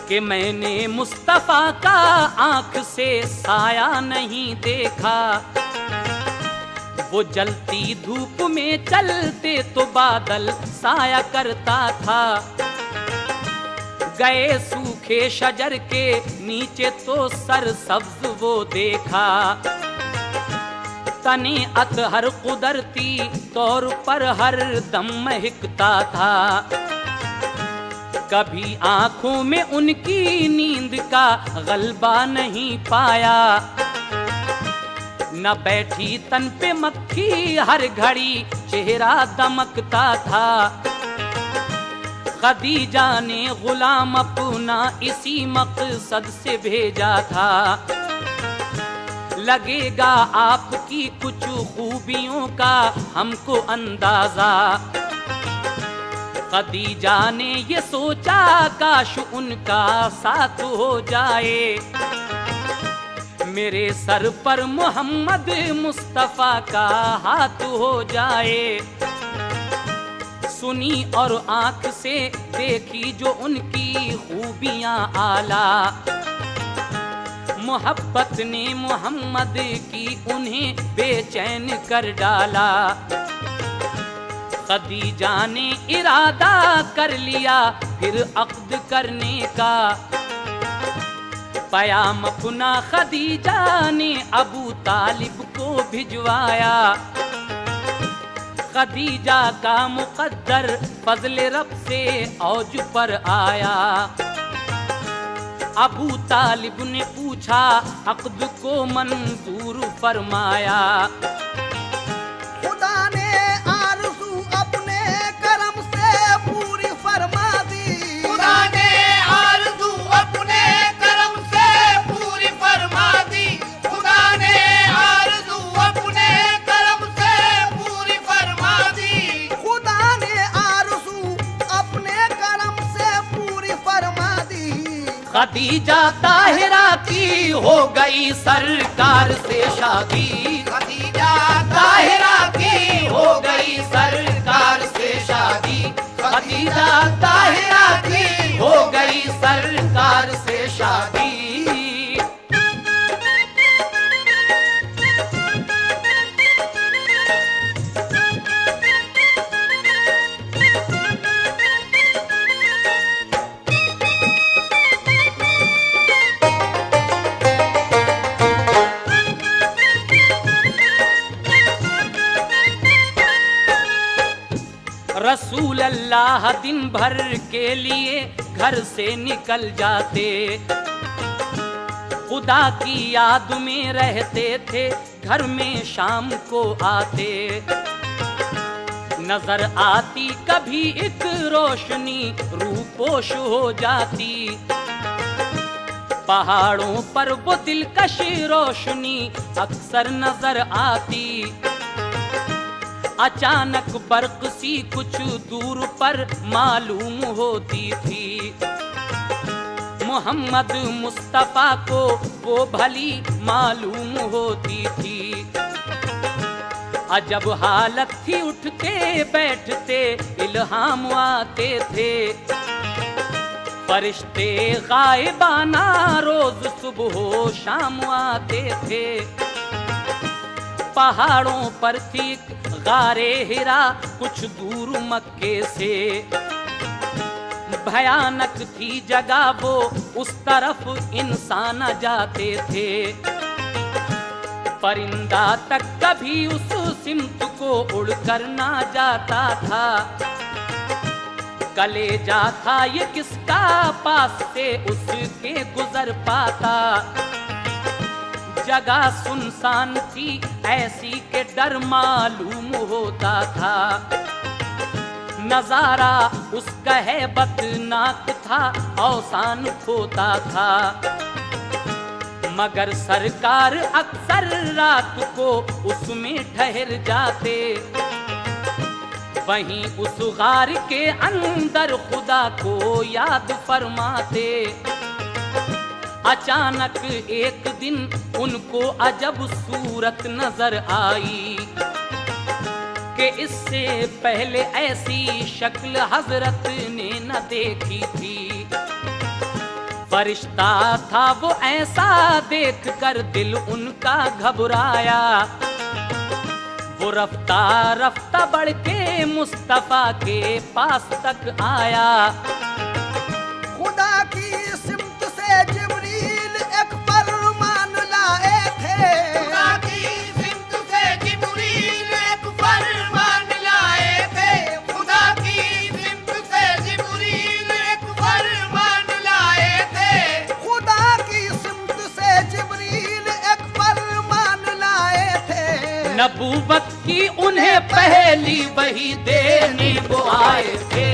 Speaker 1: कि मैंने मुस्तफ़ा का आंख से साया नहीं देखा। वो जलती धूप में चलते तो बादल साया करता था, गए सूखे शजर के नीचे तो सर सब्ज वो देखा। तने अतहर कुदरती तौर पर हर दम महकता था, कभी आंखों में उनकी नींद का गलबा नहीं पाया। न बैठी तन पे मक्खी, हर घड़ी चेहरा दमकता था। खदीजा ने गुलाम अपना इसी मकसद से भेजा था, लगेगा आपकी कुछ खूबियों का हमको अंदाजा। खदीजा ने ये सोचा काश उनका साथ हो जाए, मेरे सर पर मोहम्मद मुस्तफ़ा का हाथ हो जाए। सुनी और आंख से देखी जो उनकी खूबियां आला, मोहब्बत ने मोहम्मद की उन्हें बेचैन कर डाला। खदीजा ने इरादा कर लिया फिर अक्द करने का, पयाम अपना खदीजा ने अबू तालिब को भिजवाया। खदीजा का मुकद्दर फजल रब से औज पर आया। अबू तालिब ने पूछा अक्द को मंजूर फरमाया।
Speaker 2: खुदा ने आरज़ू अपने करम से पूरी फरमा दी, खुदा ने आरज़ू अपने करम से पूरी फरमा दी, खुदा ने आरज़ू अपने करम से
Speaker 1: खदीजा ताहिरा की हो गई सरकार से शादी,
Speaker 2: खदीजा
Speaker 1: ताहिरा की हो गई सरकार से शादी, खदीजा ताहिरा की हो गई सरकार से शादी। रसूल अल्लाह दिन भर के लिए घर से निकल जाते, खुदा की याद में रहते थे, घर में शाम को आते। नजर आती कभी एक रोशनी रूपोश हो जाती, पहाड़ों पर वो दिलकश रोशनी अक्सर नजर आती। अचानक बर्क सी कुछ दूर पर मालूम होती थी, मोहम्मद मुस्तफा को वो भली मालूम होती थी। अजब हालत थी, उठते बैठते इल्हाम आते थे, फरिश्ते गायबाना रोज सुबह हो शाम आते थे। पहाड़ों पर थी गारे हिरा कुछ दूर मक्के से, भयानक थी जगह वो, उस तरफ इंसान जाते थे। परिंदा तक कभी उस सिमत को उड़कर ना जाता था, कलेजा था ये किसका पास से उसके गुजर पाता। जगह सुनसान थी ऐसी के डर मालूम होता था, नजारा उसका हैबतनाक था, औसान खोता था। मगर सरकार अक्सर रात को उसमें ठहर जाते, वहीं उस गार के अंदर खुदा को याद फरमाते। अचानक एक दिन उनको अजब सूरत नजर आई कि इससे पहले ऐसी शक्ल हजरत ने न देखी थी। फरिश्ता था वो, ऐसा देखकर दिल उनका घबराया। वो रफ्ता रफ्ता बढ़ के मुस्तफा के पास तक आया।
Speaker 2: खुदा की सिमत से जिब्रील एक फरमान लाए थे, खुदा की सिमत से जिब्रील एक फरमान लाए थे, खुदा की सिमत से जिब्रील एक फरमान लाए थे, खुदा की सिमत से जिब्रील एक फरमान लाए थे।
Speaker 1: नबूवत की उन्हें पहली वही देने को आए थे,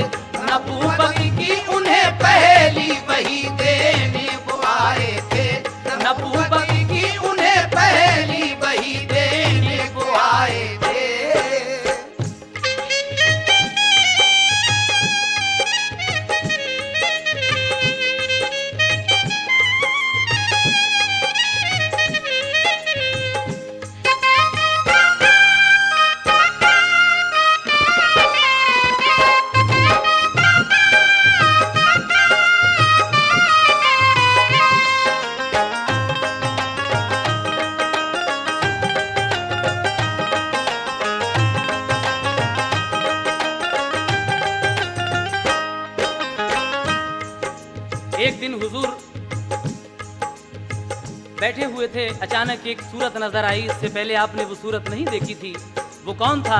Speaker 1: नबूवत की उन्हें पहली वही देने को आए थे, नबूवत की उन्हें पहली वही देने को आए थे। एक दिन हुजूर बैठे हुए थे, अचानक एक सूरत नजर आई। इससे पहले आपने वो सूरत नहीं देखी थी। वो कौन था?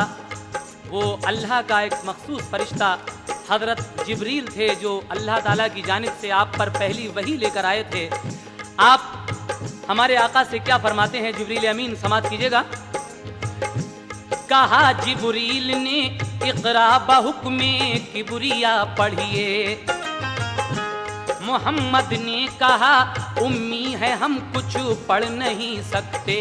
Speaker 1: वो अल्लाह का एक मखसूस फरिश्ता हजरत जिब्रील थे, जो अल्लाह ताला की जानिब से आप पर पहली वही लेकर आए थे। आप हमारे आका से क्या फरमाते हैं? जिब्रील अमीन समात कीजिएगा। कहा जिब्रील ने इक़रा बहुक्मे किबरिया पढ़िए। मोहम्मद ने कहा उम्मी है हम कुछ पढ़ नहीं सकते।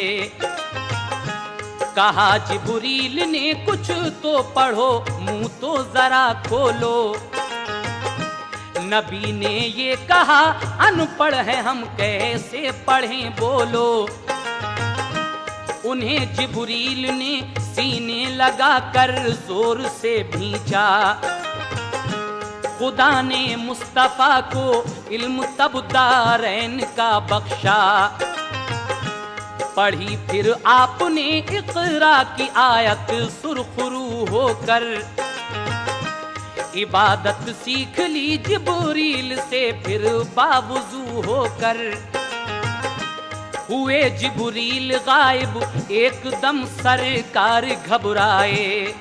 Speaker 1: कहा जिब्रील ने कुछ तो पढ़ो, मुंह तो जरा खोलो। नबी ने ये कहा, अनपढ़ है हम कैसे पढ़ें बोलो। उन्हें जिब्रील ने सीने लगा कर जोर से भींचा। खुदा ने मुस्तफा को इल्म तब दारैन का बख्शा। पढ़ी फिर आपने इक़रा की आयत सुरखरू होकर। इबादत सीख ली जिब्रील से फिर बावुज़ू होकर। हुए जिब्रील गायब एकदम सरकार घबराए।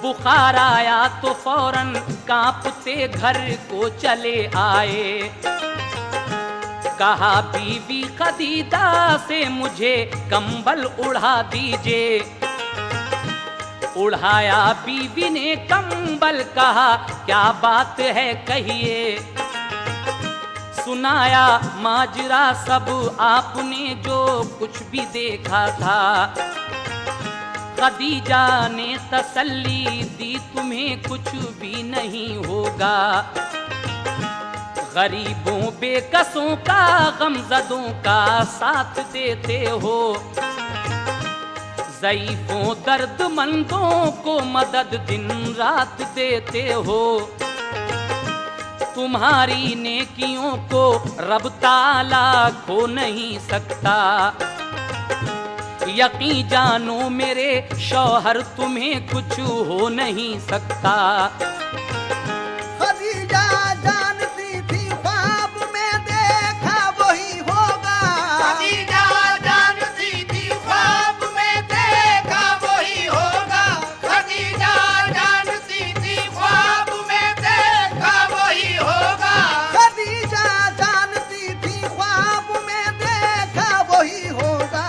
Speaker 1: बुखार आया तो फौरन कांपते घर को चले आए। कहा बीवी खदीजा से मुझे कंबल उड़ा दीजिए। उड़ाया बीवी ने कंबल, कहा क्या बात है कहिए। सुनाया माजरा सब आपने जो कुछ भी देखा था। खदीजा ने तसल्ली दी तुम्हें कुछ भी नहीं होगा। गरीबों बेकसों का गमज़दों का साथ देते हो। ज़ईफ़ों दर्दमंदों को मदद दिन रात देते हो। तुम्हारी नेकियों को रब ताला खो नहीं सकता। यकीन जानो मेरे शौहर तुम्हें कुछ हो नहीं सकता।
Speaker 2: खदीजा जानती थी ख्वाब में देखा वही होगा। खदीजा जानती थी ख्वाब में देखा वही होगा। खदीजा जानती थी ख्वाब में देखा वही होगा। खदीजा जानती थी ख्वाब में देखा वही होगा।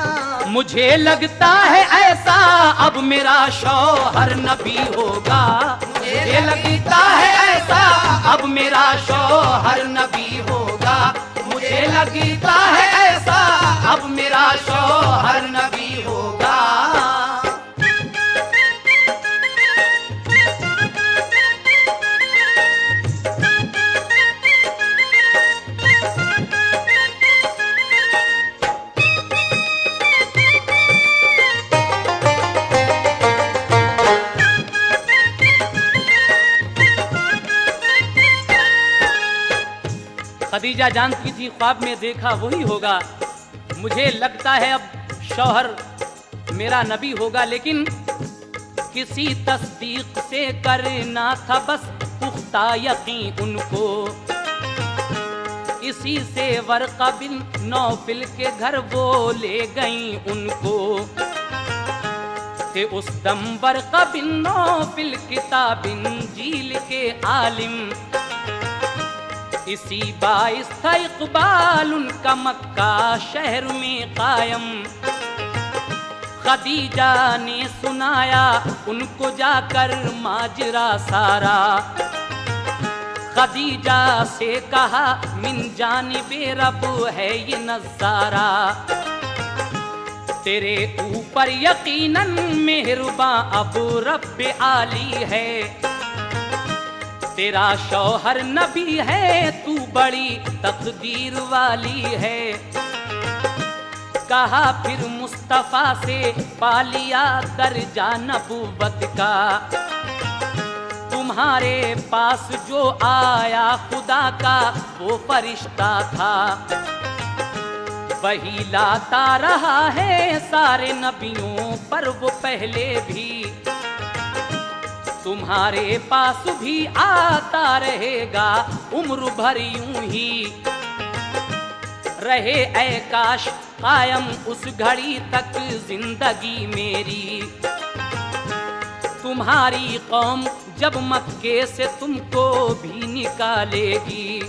Speaker 1: मुझे लगता है ऐसा अब मेरा शौहर नबी होगा। मुझे लगता है ऐसा अब मेरा शौहर नबी होगा। मुझे लगता है ऐसा अब मेरा शौहर नबी होगा। खदीजा जानती थी ख्वाब में देखा वही होगा। मुझे लगता है अब शौहर मेरा नबी होगा, लेकिन किसी तस्दीक से करना था बस पुख्ता यकीन उनको। इसी से वर्क़ा बिन नौफिल के घर वो ले गई उनको। थे उस दम वर्क़ा बिन नौफिल किताब इंजील के आलिम। इसी बाइस था इक़बाल उनका मक्का शहर में कायम। खदीजा ने सुनाया उनको जाकर माजरा सारा। खदीजा से कहा मिन जानिबे रब है ये नज़ारा। तेरे ऊपर यकीनन मेहरबां अब रब आली है। तेरा शौहर नबी है तू बड़ी तकदीर वाली है। कहा फिर मुस्तफा से पालिया दर्जा नबूवत का। तुम्हारे पास जो आया खुदा का वो फरिश्ता था। वही लाता रहा है सारे नबियों पर वो पहले भी। तुम्हारे पास भी आता रहेगा उम्र भर यूं ही। रहे ऐ काश कायम उस घड़ी तक जिंदगी मेरी। तुम्हारी कौम जब मक्के से तुमको भी निकालेगी।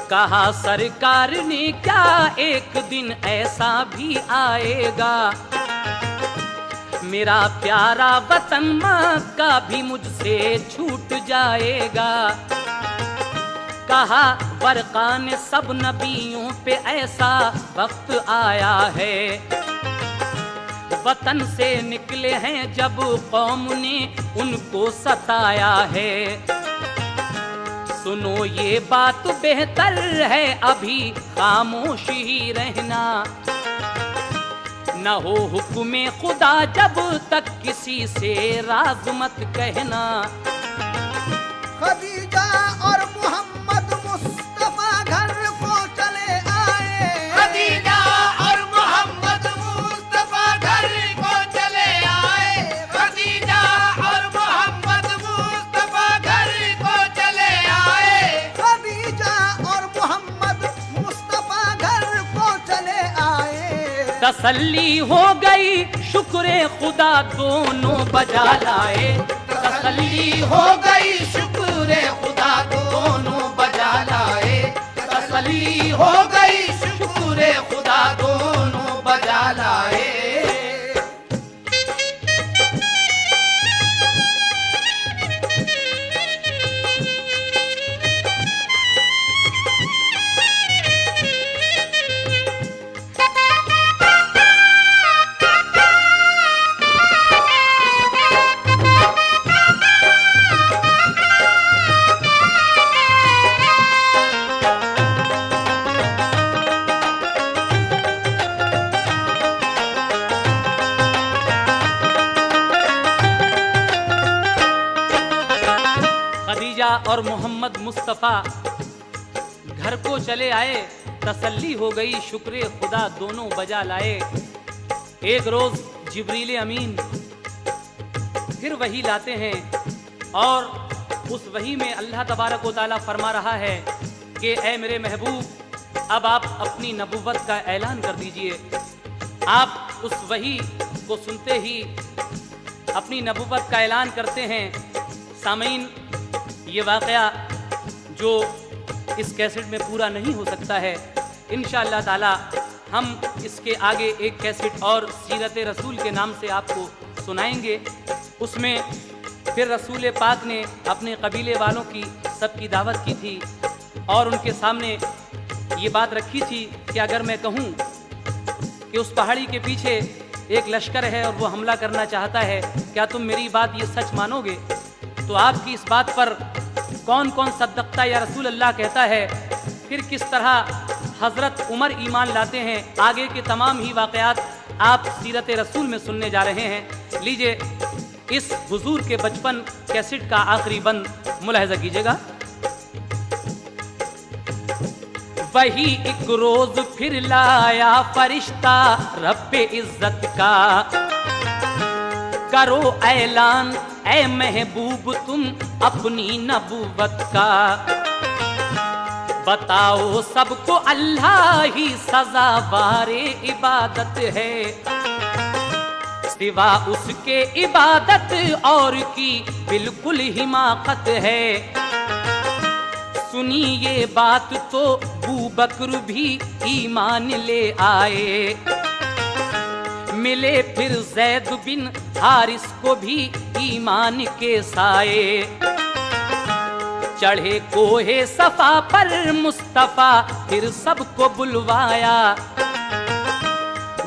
Speaker 1: कहा सरकार ने क्या एक दिन ऐसा भी आएगा। मेरा प्यारा वतन मक्का भी मुझसे छूट जाएगा। कहा वर्क़ा ने सब नबियों पे ऐसा वक्त आया है। वतन से निकले हैं जब कौम ने उनको सताया है। सुनो ये बात बेहतर है अभी खामोश ही रहना, न हो हुक्म खुदा जब तक किसी से राज मत कहना।
Speaker 2: खदीजा और मोहम्मद मुस्तफा घर को चले आए,
Speaker 3: खदीजा और मोहम्मद मुस्तफा घर को चले आए, खदीजा और मोहम्मद मुस्तफा घर को चले आए,
Speaker 2: खदीजा और मोहम्मद मुस्तफा घर को चले आए।
Speaker 1: तसल्ली हो गई शुक्र खुदा दोनों बजा लाए, तसल्ली हो गई शुक्र खुदा दोनों बजा लाए, तसल्ली हो गई शुक्र खुदा दोनों बजा लाए। खदीजा और मोहम्मद मुस्तफ़ा घर को चले आए, तसल्ली हो गई शुक्र खुदा दोनों बजा लाए। एक रोज जिब्रील अमीन फिर वही लाते हैं और उस वही में अल्लाह तबारक व तआला फरमा रहा है कि ए मेरे महबूब, अब आप अपनी नबुव्वत का ऐलान कर दीजिए। आप उस वही को सुनते ही अपनी नबुव्वत का ऐलान करते हैं। सामीन, ये वाक़या जो इस कैसेट में पूरा नहीं हो सकता है, इंशाअल्लाह ताला हम इसके आगे एक कैसेट और सीरत रसूल के नाम से आपको सुनाएंगे। उसमें फिर रसूल पाक ने अपने कबीले वालों की सबकी दावत की थी और उनके सामने ये बात रखी थी कि अगर मैं कहूँ कि उस पहाड़ी के पीछे एक लश्कर है और वो हमला करना चाहता है, क्या तुम मेरी बात ये सच मानोगे? तो आपकी इस बात पर कौन कौन सद्दक़ता या रसूल अल्लाह कहता है, फिर किस तरह हज़रत उमर ईमान लाते हैं, आगे के तमाम ही वाक़यात आप सीरत रसूल में सुनने जा रहे हैं। लीजिए इस हुजूर के बचपन कैसेट का आखिरी बंद मुलाहिज़ा कीजिएगा। वही एक रोज फिर लाया फरिश्ता रब्बे इज्जत का, करो ऐलान ऐ महबूब तुम अपनी नबूवत का, बताओ सबको अल्लाह ही सज़ावारे इबादत है, सिवा उसके इबादत और की बिल्कुल हिमाकत है। सुनी ये बात तो अबू बकर भी ईमान ले आए, मिले फिर जैद बिन हारिस को भी ईमान के साए, चढ़े कोहे सफा पर मुस्तफा फिर सबको बुलवाया,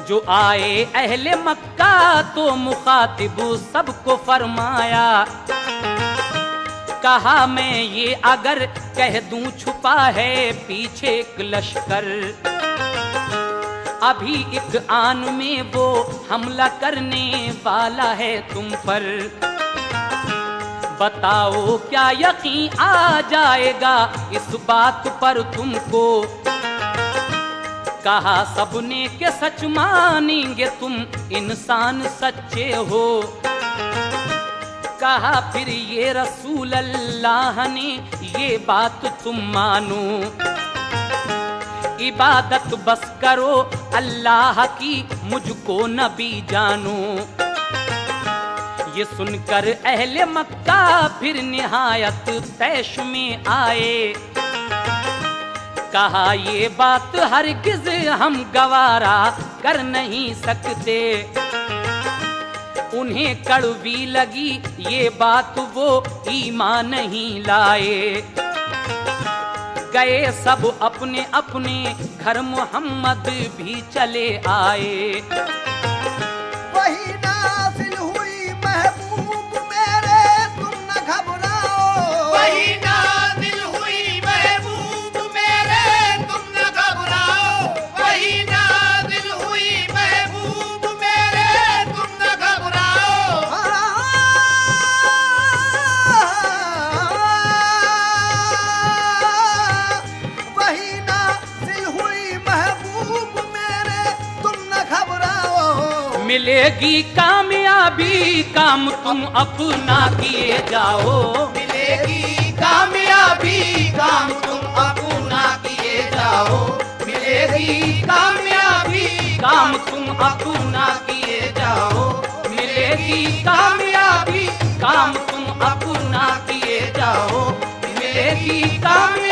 Speaker 1: जो आए अहले मक्का तो मुखातिब सबको फरमाया, कहा मैं ये अगर कह दूं छुपा है पीछे एक लश्कर, अभी एक आन में वो हमला करने वाला है तुम पर, बताओ क्या यकीन आ जाएगा इस बात पर तुमको, कहा सबने के सच मानेंगे तुम इंसान सच्चे हो, कहा फिर ये रसूल अल्लाह ने ये बात तुम मानो, इबादत बस करो अल्लाह की मुझको नबी जानो। ये सुनकर अहले मक्का फिर निहायत तैश में आए, कहा ये बात हरगिज़ हम गवारा कर नहीं सकते, उन्हें कड़वी लगी ये बात वो ईमान नहीं लाए, गए सब अपने अपने घर मोहम्मद भी चले आए।
Speaker 2: वही नाज़िल हुई महबूब मेरे तुम न घबराओ,
Speaker 3: वही नाज़िल हुई
Speaker 1: मिलेगी कामयाबी, काम तुम अपना किए जाओ।
Speaker 3: मिलेगी कामयाबी, काम तुम अपना किए जाओ। मिलेगी कामयाबी,
Speaker 1: काम तुम अपना किए जाओ। मिलेगी कामयाबी, काम तुम अपना किए जाओ। मिलेगी कामयाबी।